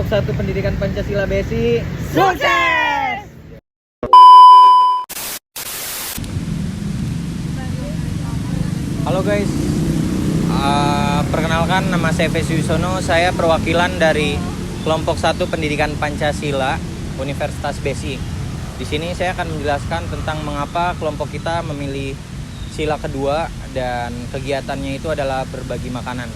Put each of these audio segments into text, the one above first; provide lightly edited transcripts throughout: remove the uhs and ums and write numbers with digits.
Kelompok 1 Pendidikan Pancasila BSI Sukses! Halo guys, perkenalkan nama saya Fesi Wisono. Saya perwakilan dari Kelompok 1 Pendidikan Pancasila Universitas BSI. Di sini saya akan menjelaskan tentang mengapa kelompok kita memilih sila kedua dan kegiatannya itu adalah berbagi makanan.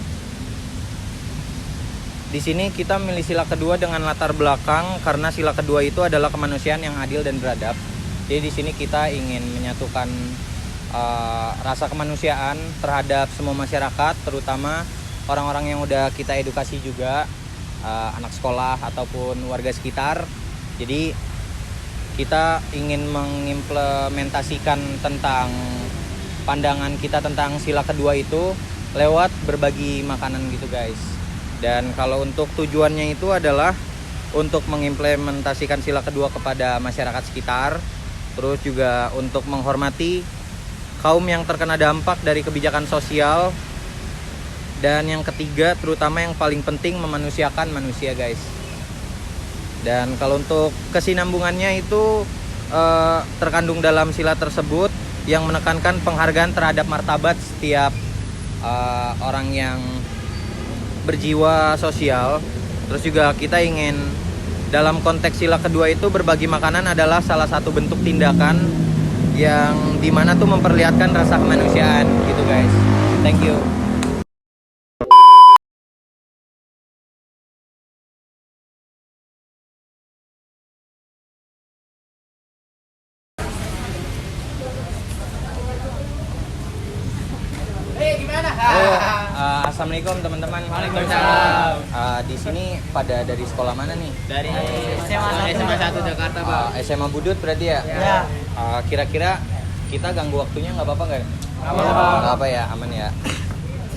Di sini kita memilih sila kedua dengan latar belakang karena sila kedua itu adalah kemanusiaan yang adil dan beradab. Jadi di sini kita ingin menyatukan rasa kemanusiaan terhadap semua masyarakat, terutama orang-orang yang udah kita edukasi juga, anak sekolah ataupun warga sekitar. Jadi kita ingin mengimplementasikan tentang pandangan kita tentang sila kedua itu lewat berbagi makanan gitu guys. Dan kalau untuk tujuannya itu adalah untuk mengimplementasikan sila kedua kepada masyarakat sekitar, terus juga untuk menghormati kaum yang terkena dampak dari kebijakan sosial, dan yang ketiga terutama yang paling penting memanusiakan manusia guys. Dan kalau untuk kesinambungannya itu terkandung dalam sila tersebut yang menekankan penghargaan terhadap martabat setiap orang yang berjiwa sosial. Terus juga kita ingin dalam konteks sila kedua itu berbagi makanan adalah salah satu bentuk tindakan yang dimana tuh memperlihatkan rasa kemanusiaan gitu guys. Thank you. Assalamualaikum teman-teman. Waalaikumsalam. Di sini pada dari sekolah mana nih? Dari SMA 1 Jakarta, Pak. SMA Budut berarti ya? Ya. Kira-kira kita ganggu waktunya nggak apa-apa nggak? Nggak apa ya, aman ya.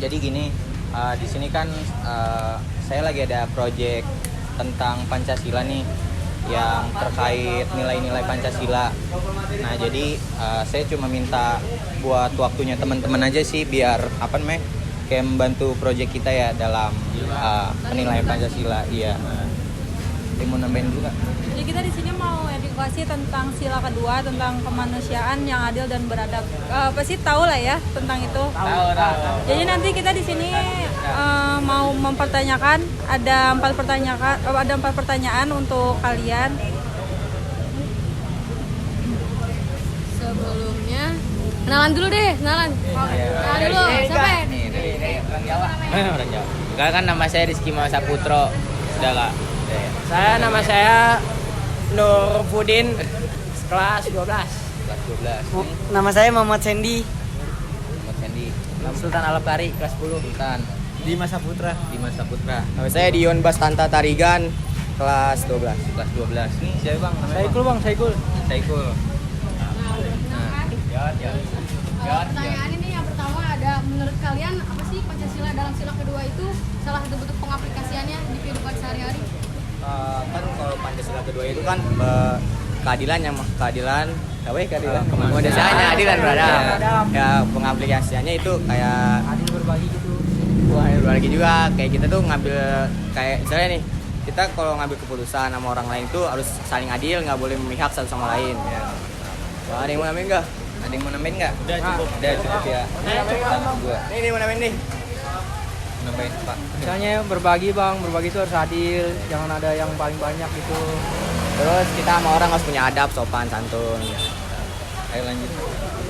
Jadi gini, di sini kan saya lagi ada project tentang Pancasila nih, yang terkait nilai-nilai Pancasila. Nah jadi saya cuma minta buat waktunya teman-teman aja sih, biar apa namanya, kayak membantu project kita ya dalam penilaian Pancasila. Iya. Yang mau nambahin dulu nggak? Jadi kita di sini mau edukasi tentang sila kedua, tentang kemanusiaan yang adil dan beradab. Pasti tahu lah ya tentang itu. Tahu. Jadi nanti kita di sini mau mempertanyakan, ada 4 pertanyaan untuk kalian. Sebelumnya kenalan dulu deh, kenalan. Kenalan dulu, siapa ya? Nih, orang Jawa. Orang Jawa. Enggak, kan nama saya Rizky Mawasa Putro. Udah Kak. Nama saya Nur Fudin, kelas 12. Kelas 12. Nama saya Muhammad Sandy. Muhammad Sandy. Sultan Alapari, kelas 10. Sultan. Dimas Saputra. Dimas Saputra. Nama saya Dion Bastanta Tarigan, kelas 12. Kelas 12. Nih siapa bang? Namanya Saikul bang, Saikul. Saikul. Pertanyaan ini yang pertama ada, menurut kalian apa sih Pancasila dalam sila kedua itu salah satu bentuk pengaplikasiannya di kehidupan sehari-hari? Kan kalau Pancasila kedua itu kan keadilan kemanusiaannya adil dan beradab. Ya pengaplikasiannya itu kayak Adil berbagi gitu. berbagi juga, kayak kita tuh ngambil, kayak misalnya nih, kita kalau ngambil keputusan sama orang lain tuh harus saling adil, nggak boleh memihak satu sama lain ya. Ada yang mau nambahin nggak? Ada yang mau nambahin nggak? Udah cukup. Udah cukup ya. Satu dua. Ini mau nambahin nih. Nambahin Pak. Misalnya berbagi bang, berbagi itu harus adil, jangan ada yang paling banyak gitu. Terus kita sama orang harus punya adab, sopan, santun. Ayo lanjut.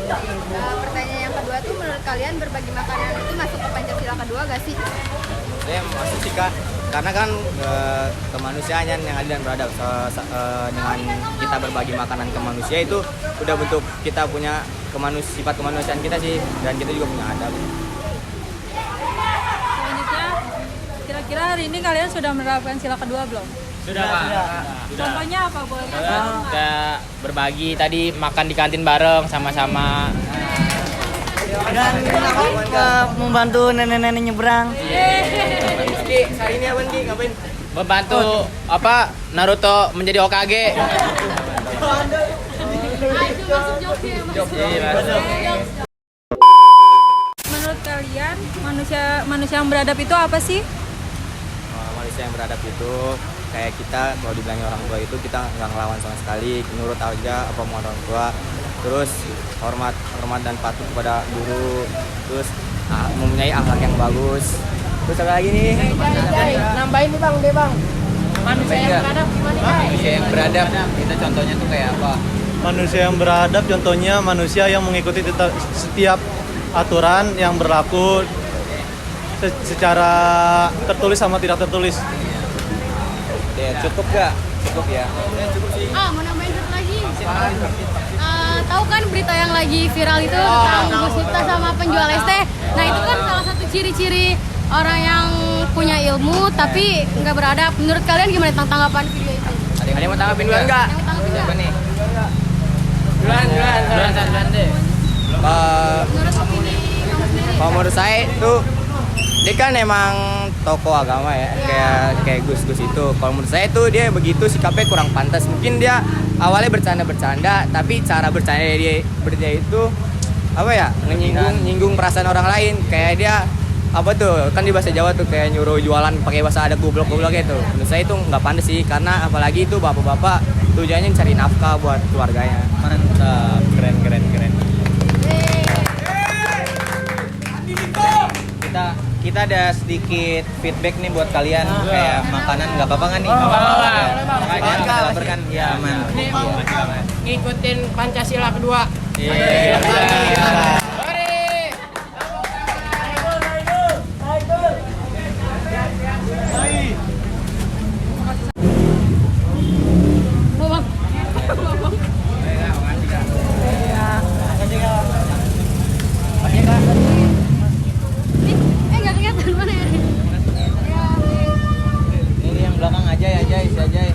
Pertanyaan yang kedua tuh, menurut kalian berbagi makanan itu masuk ke Pancasila kedua gak sih? Saya masuk sih Kak, karena kan kemanusiaan yang adil dan beradab, dengan kita berbagi makanan ke manusia itu udah bentuk kita punya sifat kemanusiaan kita sih, dan kita juga punya adab. Selanjutnya, kira-kira hari ini kalian sudah menerapkan sila kedua belum? Sudah Kak. Contohnya apa, boleh kasih tahu nggak? Kita berbagi tadi, makan di kantin bareng sama-sama. Dan membantu nenek-nenek nyebrang. Hari ini apa nih, ngapain? Membantu apa, Naruto menjadi Hokage. Masuk jokesnya, Menurut kalian, manusia yang beradab itu apa sih? Manusia yang beradab itu kayak kita kalau dibilangnya orang tua itu kita nggak ngelawan sama sekali, nurut aja apa mau orang tua, terus hormat dan patuh kepada guru, terus mempunyai akhlak yang bagus. Terus apa lagi nih? Nambahin nih bang, deh bang. Manusia yang beradab gimana nih? Manusia yang beradab, kita contohnya tuh kayak apa? Manusia yang beradab contohnya manusia yang mengikuti setiap aturan yang berlaku secara tertulis sama tidak tertulis. Ya, cukup gak? Cukup ya. Mau nambahin satu lagi. Tahu kan berita yang lagi viral itu tentang Gus Miftah sama penjual es teh. Nah itu kan salah satu ciri-ciri orang yang punya ilmu tapi nggak beradab. Menurut kalian gimana tentang tanggapan video itu? Ada yang mau tanggapin duluan nggak? Yang tanggapin Siapa nggak? nih? Duluan deh. Menurut opini kamu sendiri? Kalau menurut saya tuh dia kan emang tokoh agama ya, kayak Gus itu. Kalau menurut saya tuh dia begitu sikapnya kurang pantas. Mungkin dia awalnya bercanda-bercanda, tapi cara bercanda dia itu apa ya, nyinggung perasaan orang lain. Kayak dia apa tuh, kan di bahasa Jawa tuh kayak nyuruh jualan pakai bahasa ada goblok-goblok gitu. Menurut saya itu nggak pantas sih, karena apalagi itu bapak-bapak tujuannya cari nafkah buat keluarganya. Mantap, keren. Kita ada sedikit feedback nih buat kalian, kayak makanan nggak apa-apa nggak nih? Kalian ada lapar kan? Ya aman. Ngikutin Pancasila kedua. Iya. Mau bang? Nggak kelihatan mana ya? Ini yang belakang aja ya, si Ajay.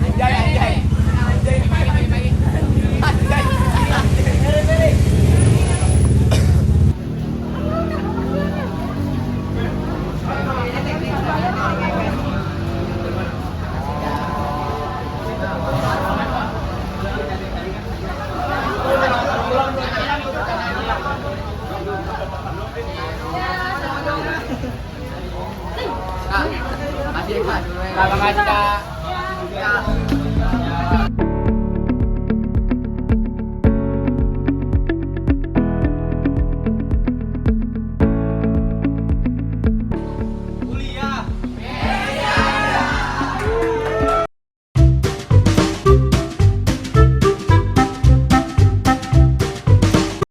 Makasih Kak.